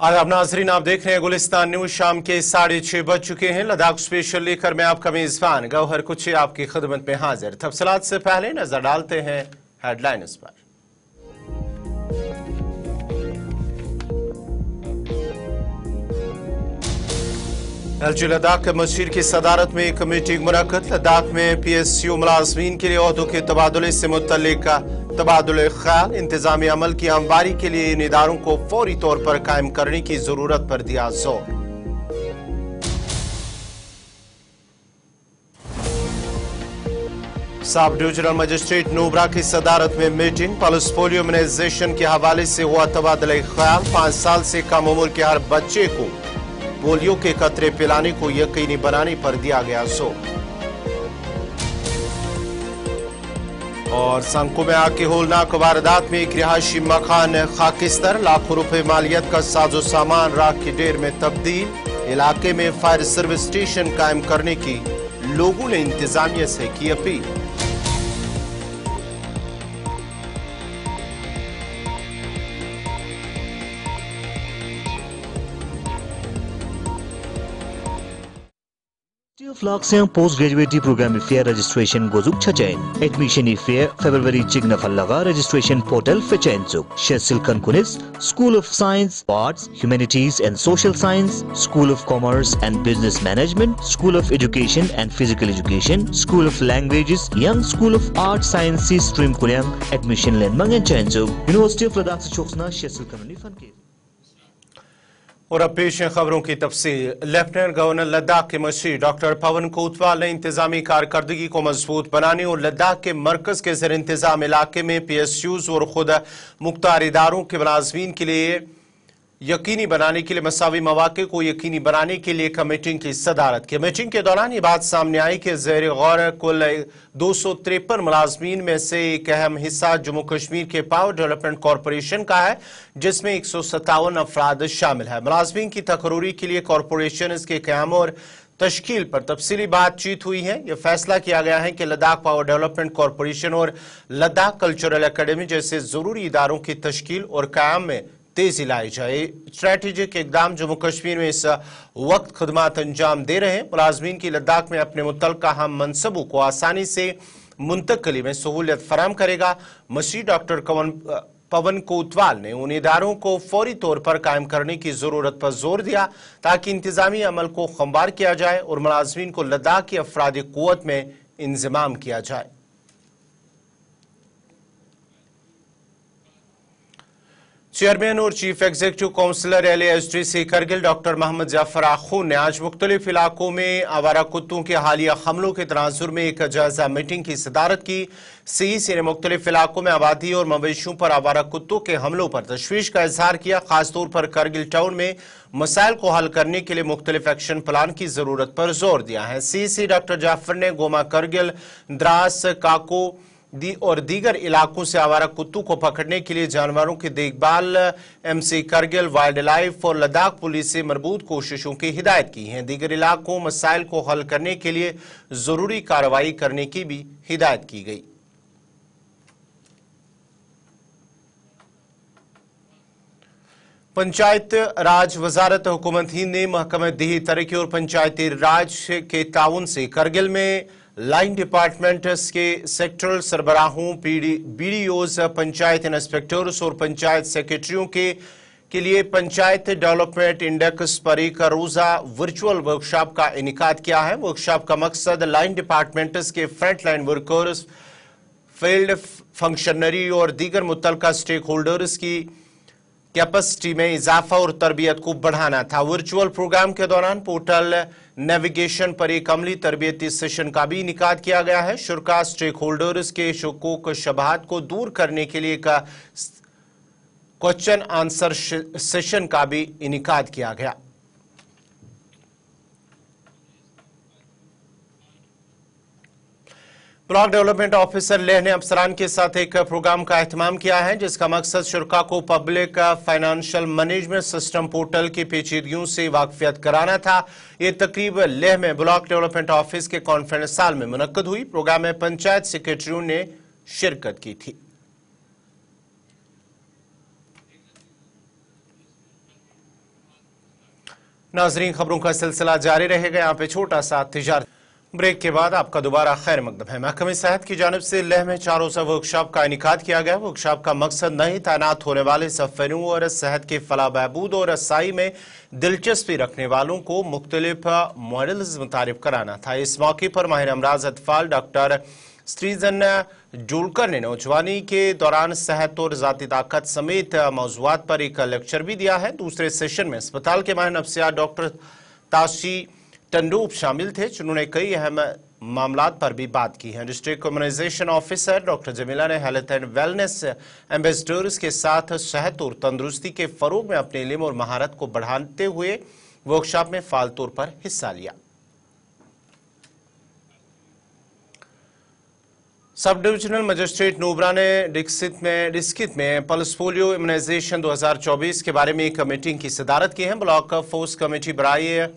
आदाब नाजरीन, आप देख रहे हैं गुलिस्तान न्यूज। शाम के 6:30 बज चुके हैं। लद्दाख स्पेशल लेकर मैं आपका मेजबान गौहर कुची आपकी खिदमत में हाजिर। तफसीलात से पहले नजर डालते हैं हेडलाइंस पर। एलजी लद्दाख मशीर की सदारत में एक मीटिंग मुनक्कद। लद्दाख में PSU मुलाजमीन के लिए ओहदों के तबादले से मुतल्लिक तबादुल ख्याल, इंतजामी अमल की हमवारी के लिए इन इदारों को फौरी तौर पर कायम करने की जरूरत पर दिया जोर। सब डिविजनल मजिस्ट्रेट नूबरा की सदारत में मीटिंग। पल्स पोलियो इम्यूनाइजेशन के हवाले से हुआ तबादला ख्याल। 5 साल से कम उम्र के हर बच्चे को पोलियो के कतरे पिलाने को यकीनी बनाने पर दिया गया जोर। और संकु में आग की होलनाक वारदात में एक रिहायशी मकान खाकिस्तर, लाखों रुपए मालियत का साजो सामान राख की ढेर में तब्दील। इलाके में फायर सर्विस स्टेशन कायम करने की लोगों ने इंतजामिया से की appeal. Flakseang postgraduate program fair registration gozuk chachain. Admission fair February chigna fallaga registration portal fechenzuk. Shesil Kankunis, School of Science, Arts, Humanities and Social Science, School of Commerce and Business Management, School of Education and Physical Education, School of Languages, Young School of Arts Sciences stream kunyang admission len mangen chenzuk. University of Ladakh se choksna Shesil Kanuni fanke. और अब पेश है खबरों की तफसील। Lieutenant governor Ladakh के machine doctor Pawan Kotwal ने इंतजामी कारकर्दगी को मजबूत बनाने और लद्दाख के मरकज के ज़ेर इंतजाम इलाके में PSUs और खुद मुख्तार इदारों के मुलाजमीन के लिए यकीनी बनाने के लिए मसावी मौके को यकीनी बनाने के लिए एक मीटिंग की सदारत की। मीटिंग के दौरान ये बात सामने आई कि ज़ेर गौर कुल 253 मुलाजमीन में से एक अहम हिस्सा जम्मू कश्मीर के पावर डेवलपमेंट कॉरपोरेशन का है, जिसमें 157 अफराद शामिल है। मुलाजमीन की तकरूरी के लिए कॉरपोरेशन इसके क़याम और तश्कील पर तफसीली बातचीत हुई है। यह फैसला किया गया है कि लद्दाख पावर डेवलपमेंट कॉरपोरेशन और लद्दाख कल्चरल अकेडमी जैसे जरूरी इदारों की तश्कील और क़याम में तेजी लाई जाए। स्ट्रेटेजिक इकदाम जम्मू कश्मीर में इस वक्त खदमात अंजाम दे रहे हैं। मुलाजमीन की लद्दाख में अपने मुतल्लका हम मनसबों को आसानी से मुंतकली में सहूलियत फराम करेगा। मशीर डॉक्टर पवन कोतवाल ने उन इदारों को फौरी तौर पर कायम करने की जरूरत पर जोर दिया ताकि इंतजामी अमल को खंबार किया जाए और मुलाजमीन को लद्दाख की अफरादी कुव्वत में इंजमाम किया जाए। चेयरमैन और chief executive councillor LASDC Kargil doctor Mohammad Jafar Akhoon ने आज मुख्तलिफ इलाकों में आवारा कुत्तों के हालिया हमलों के तनाजुर में एक जायजा मीटिंग की सदारत की। CEC ने मुख्तलिफ इलाकों में आबादी और मवेशियों पर आवारा कुत्तों के हमलों पर तशवीश का इजहार किया। खासतौर पर करगिल टाउन में मसाइल को हल करने के लिए मुख्तलिफ एक्शन प्लान की जरूरत पर जोर दिया है। CEC डॉक्टर जाफर ने गोमा करगिल, द्रास, काको और दीगर इलाकों से आवारा कुत्तों को पकड़ने के लिए जानवरों की देखभाल MC करगिल, वाइल्ड लाइफ और लद्दाख पुलिस से मरबूत कोशिशों की हिदायत की है। दीगर इलाकों मसाइल को हल करने के लिए जरूरी कार्रवाई करने की भी हिदायत की गई। पंचायत राज वजारत हुकूमत हिंद ने महकमा देही तरक्की और पंचायती राज के ताउन से करगिल में लाइन डिपार्टमेंट्स के सेक्टरल सरबराहों, BDOs, पंचायत इंस्पेक्टर्स और पंचायत सेक्रेटरियों के लिए पंचायत डेवलपमेंट इंडेक्स पर एक रोजा वर्चुअल वर्कशॉप का इनेकाद किया है। वर्कशॉप का मकसद लाइन डिपार्टमेंट्स के front line workers, field functionary और दीगर मुतल्लिका स्टेक होल्डर्स की कैपेसिटी में इजाफा और तरबियत को बढ़ाना था। वर्चुअल प्रोग्राम के दौरान पोर्टल नेविगेशन पर एक अमली तरबियती सेशन का भी इनेकाद किया गया है। शुरका स्टेक होल्डर्स के शुकूक शबहात को दूर करने के लिए का क्वेश्चन आंसर सेशन का भी इनेकाद किया गया। ब्लॉक डेवलपमेंट ऑफिसर लेह ने अफसरान के साथ एक प्रोग्राम का एहतमाम किया है, जिसका मकसद शुरका को public financial management system portal की पेचीदगियों से वाकफियत कराना था। ये तकरीब लेह में ब्लॉक डेवलपमेंट ऑफिस के कॉन्फ्रेंस हॉल में मुनक्कद हुई। प्रोग्राम में पंचायत सेक्रेटरियों ने शिरकत की थी। नाजरीन, खबरों का सिलसिला जारी रहेगा। यहाँ पे छोटा सा तिजारत ब्रेक के बाद आपका दोबारा खैर मकदम है। महकमे सेहत की जानिब से लेह में 4 रोज़ा वर्कशॉप का इनेकाद किया गया। वर्कशॉप का मकसद नए तैनात होने वाले सफ़रों और सेहत के फलाह बहबूद और रसाई में दिलचस्पी रखने वालों को मुख्तलिफ मॉडल्स मुतारिफ कराना था। इस मौके पर माहिर अमराज अतफाल डॉक्टर स्टीजन जोलकर ने नौजवानी के दौरान सेहत और ज़ाती ताकत समेत मौज़ूआत पर एक लेक्चर भी दिया है। दूसरे सेशन में अस्पताल के माहिर नफ्सियात डॉक्टर ताशी टंडूप शामिल थे, जिन्होंने कई अहम मामलात पर भी बात की है। District immunisation officer doctor Jamila ने हेल्थ एंड वेलनेस एम्बेसडर्स के साथ सेहत और तंदुरुस्ती के फरोग में अपने इल्म और महारत को बढ़ाते हुए वर्कशॉप में फाल तौर पर हिस्सा लिया। सब डिविजनल मजिस्ट्रेट नूबरा ने डिस्कित में पल्स पोलियो इम्यूनाइजेशन 2024 के बारे में एक मीटिंग की सदारत की है। ब्लॉक फोर्स कमेटी बराए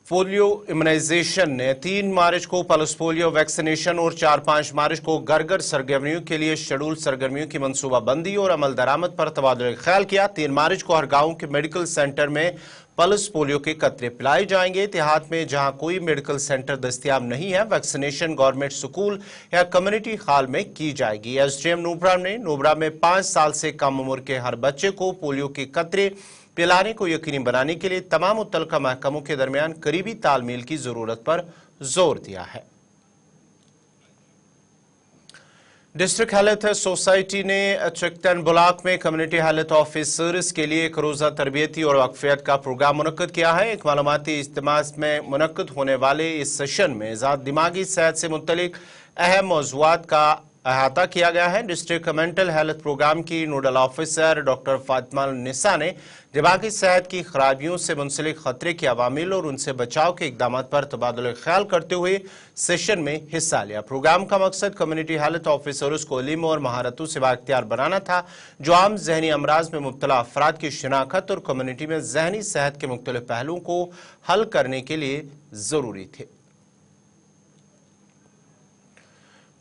पोलियो इम्यूनाइजेशन ने 3 मार्च को पल्स पोलियो वैक्सीनेशन और 4-5 मार्च को घर सरगर्मियों के लिए शेड्यूल सरगर्मियों की मनसूबाबंदी और अमल दरामद पर तबादुल ख्याल किया। 3 मार्च को हर गांव के मेडिकल सेंटर में पल्स पोलियो के कतरे पिलाए जाएंगे। देहात में जहां कोई मेडिकल सेंटर दस्तियाब नहीं है, वैक्सीनेशन गवर्नमेंट स्कूल या कम्युनिटी हॉल में की जाएगी। एसडीएम नूबरा में 5 साल से कम उम्र के हर बच्चे को पोलियो के कतरे पिलाने को यकीनी बनाने के लिए तमाम मुतल्लिका महकमों के दरमियान करीबी तालमेल की जरूरत पर जोर दिया है। डिस्ट्रिक्ट हेल्थ सोसाइटी ने चिकटन ब्लॉक में कम्युनिटी हेल्थ ऑफिसर्स के लिए एक रोज़ा तरबियती और वक्फियत का प्रोग्राम मुनक्कद किया है। एक मालूमाती इज्तिमा में मुनक्कद होने वाले इस सेशन में दिमागी सेहत से मुतल्लिक अहम मौज़ूआत का अहाता किया गया है। डिस्ट्रिक्ट मेंटल हेल्थ प्रोग्राम की नोडल ऑफिसर डॉक्टर फातिमा निसा ने दिमागी सेहत की खराबियों से मुंसलिक खतरे के अवामिल और उनसे बचाव के इकदाम पर तबादुल ख्याल करते हुए सेशन में हिस्सा लिया। प्रोग्राम का मकसद कम्युनिटी हेल्थ ऑफिसर्स को इल्म और महारतों से बाख्तियार बनाना था, जो आम जहनी अमराज में मुब्तला अफराद की शिनाख्त और कम्युनिटी में जहनी सेहत के मुख्तलिफ पहलुओं को हल करने के लिए जरूरी थे।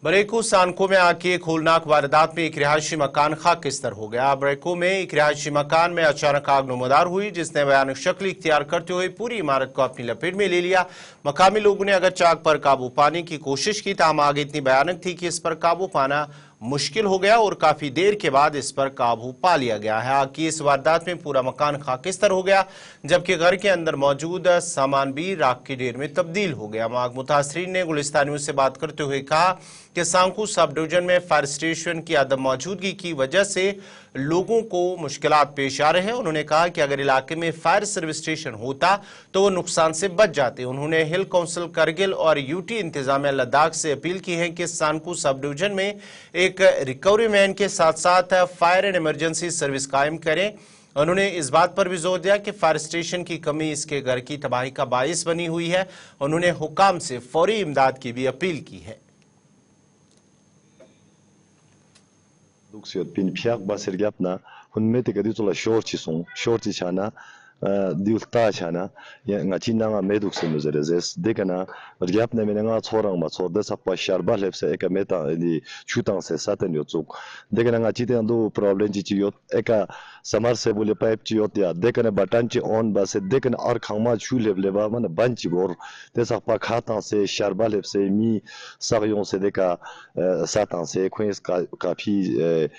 बरेको सानको में आग की एक होलनाक वारदात में एक रिहायशी मकान खाकिस्तर हो गया। बरेको में एक रिहायशी मकान में अचानक आग नमूदार हुई, जिसने भयानक शक्ल इख्तियार करते हुए पूरी इमारत को अपनी लपेट में ले लिया। मकामी लोगों ने अगर आग पर काबू पाने की कोशिश की, ताहम आग इतनी भयानक थी कि इस पर काबू पाना मुश्किल हो गया और काफी देर के बाद इस पर काबू पा लिया गया है। आग की इस वारदात में पूरा मकान खाकिस्तर हो गया, जबकि घर के अंदर मौजूद सामान भी राख की ढेर में तब्दील हो गया। आग मुतासरीन ने गुलिस्तानियों से बात करते हुए कहा कि सांकू सब डिवीजन में फायर स्टेशन की अदम मौजूदगी की वजह से लोगों को मुश्किलात पेश आ रहे हैं। उन्होंने कहा कि अगर इलाके में फायर सर्विस स्टेशन होता तो वो नुकसान से बच जाते। उन्होंने हिल काउंसिल करगिल और यूटी इंतजामिया लद्दाख से अपील की है कि सांकू सब डिवीजन में एक रिकवरी मैन के साथ साथ फायर एंड इमरजेंसी सर्विस कायम करें। उन्होंने इस बात पर भी जोर दिया कि फायर स्टेशन की कमी इसके घर की तबाही का बाइस बनी हुई है। उन्होंने हुकाम से फौरी इमदाद की भी अपील की है। Duksiot pin piak basir gyapna hunme te kadi tola shorti chana diulta chana ya ngachi nanga meduk se muzerezes dekana gyapna menanga chorang ma chorda sappa sharba lepse eka meta ni chutang se saten yotsuk dekana ngachi te ando problem ji yot eka samar se bole pipe ji yot ya dekana batan ji on base dekana ar khangma chu leba man banchi gor te sappa khata se sharba lepse mi saryon se deka satan se queens kapi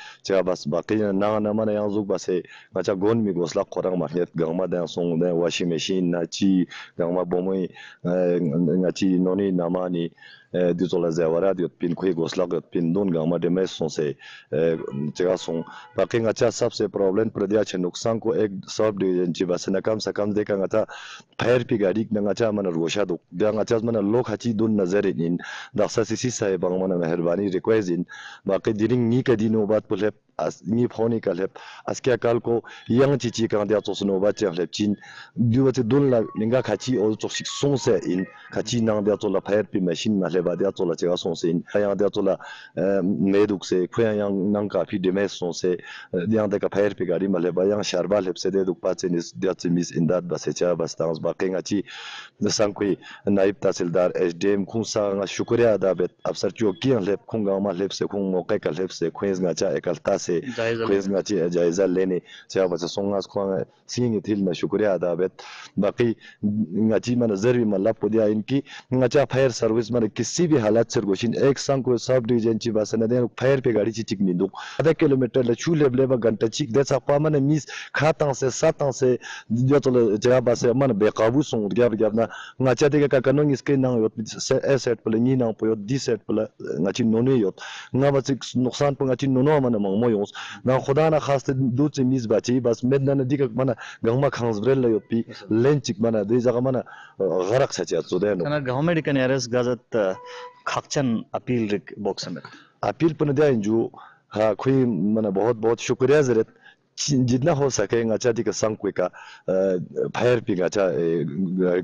bas bakina na mana yanzuk base ngacha gon mi gosla korang mahnet gangma dan song dan washing machine na chi gangma bomoi ngachi noni namani dizola zawara diot pin khoi gosla got pin don gangma de mes son se jega song baki ngacha sabse problem pradya che nuksan ko ek sab division chi basna kam sa kam deka ngata fire pi gadi ngacha mana rosha do ngacha mana lok hachi don nazar in daksa sisi sai bang mana meherbani request in baki diring ni ka dino bat pulep ni phoni ka lep askya kal ko yang chi ka dia tosno ba che lep chin duwate don la ninga khachi o toxic son se in khachi nang dia to la fire pi machine ma leba dia to la che son se in yang dia to la meduk se khoya yang nang ka pi de mes son se dia de ka fire pi gari ma leba yang sharba lep se de duk pa che nis dia che mis in dat ba se cha ba stans ba kenga chi de sankoi naib tahsildar SDM khun sa nga shukriya da bet afsar chu kian lep khunga ma lep se khung mo ka lep se khwes nga cha ekal tas से क्वेस जायजा लेने चाहे बच्चा सोंगास को सिंग Thiel में शुक्रिया अदा बेत बाकी ngachi mana zerbi mala podia इनकी ngacha फायर सर्विस में किसी भी हालत से गोशिन एक संग को सब डिवीजन ची बासना दे फायर पे गाड़ी ची चिकनी दो आधा किलोमीटर ले चूले लेवा घंटा चिक दे सा पा मन मिस खाता से साता से जो तो जगह बासे मन बेकाबू सोंग गया ना ngacha de का कनो इसके ना यो एसेट पले नि ना पयो दी सेट पले ngachi नोने यो ना बस नुकसान पर ngachi नोनो मन मंग मोयोस ना खुदा ना खास दो से मिस बाची बस मेदना नदी का मन गंगमा खांस ब्रेल यो पी लेंचिक मन दे जगह मन गरक छचे तो दे kana government kan yares gazat khakchan appeal rik box में अपील पर दिया जो हाँ कोई मना बहुत बहुत शुक्रिया जरूरत जितना हो सके ngacha दी का संग कोई का फायर पी ngacha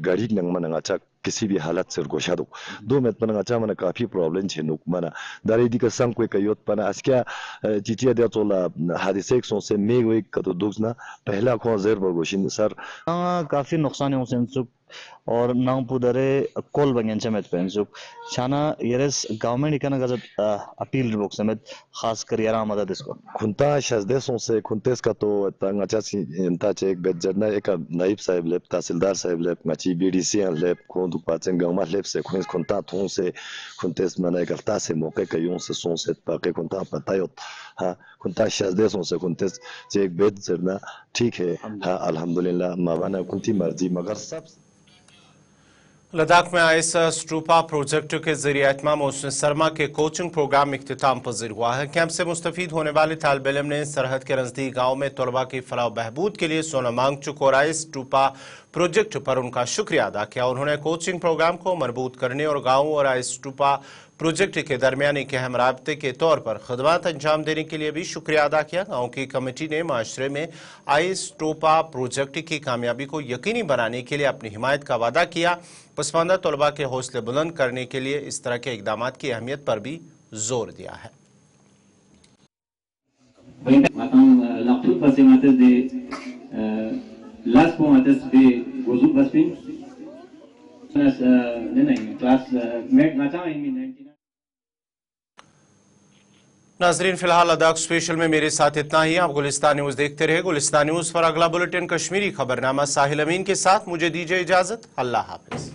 गाड़ी नंग मना ngacha किसी भी हालत से गोशा दो में पना ngacha मना काफी प्रॉब्लम छे नुक मना दारी दी का संग कोई का योत पना अस्किया चिचिया दे तोला हादिसे एक से मे कोई का तो दुखना पहला को जेर बगोशिन सर काफी नुकसान है उसे और नाम पुदरे कॉल बंगन समेत पेंसुक छाना यरेस गवर्नमेंट इकना गजत अपील रिबोक समेत खास कर यारा मदद इसको खुंता शजदे से खुंतेस का तो ngacha सी इंता चेक बेजरना एक नाइब साहब लेप तहसीलदार साहब लेप ngachi बीडीसी लेप को दुक पाचन गमा लेप से खुंता थों से खुंतेस मना करता से मौके के यूं से सों से पाके खुंता पतायो हां खुंता शजदे से खुंतेस चेक बेजरना ठीक है हां अल्हम्दुलिल्लाह मावाना कुंती मर्जी मगर सब लद्दाख में आइस स्टूपा प्रोजेक्ट के जरिए इत्माम मौसम सरमा के कोचिंग प्रोग्राम इख्तिताम पजीर हुआ है। कैंप से मुस्तफीद होने वाले तालिब इल्म ने सरहद के नजदीक गाँव में तलबा की फलाह बहबूद के लिए सोना मांग चुके और आइस स्टूपा प्रोजेक्ट पर उनका शुक्रिया अदा किया। उन्होंने कोचिंग प्रोग्राम को मजबूत करने और गाँव और आइस स्टूपा प्रोजेक्ट के दरमियान एक अहम राब्ते के तौर पर खदमात अंजाम देने के लिए भी शुक्रिया अदा किया। गाँव की कमेटी ने माशरे में आइस स्टूपा प्रोजेक्ट की कामयाबी को यकीनी बनाने के लिए अपनी हिमायत का वादा किया। पसमानदा तलबा के हौसले बुलंद करने के लिए इस तरह के इकदामात की अहमियत पर भी जोर दिया है। नाजरीन फिलहाल लद्दाख स्पेशल में मेरे साथ इतना ही। आप गुलिस्तान न्यूज देखते रहे। गुलिस्तान न्यूज पर अगला बुलेटिन कश्मीरी खबरनामा साहिल अमीन के साथ। मुझे दीजिए इजाजत। अल्लाह हाफिज।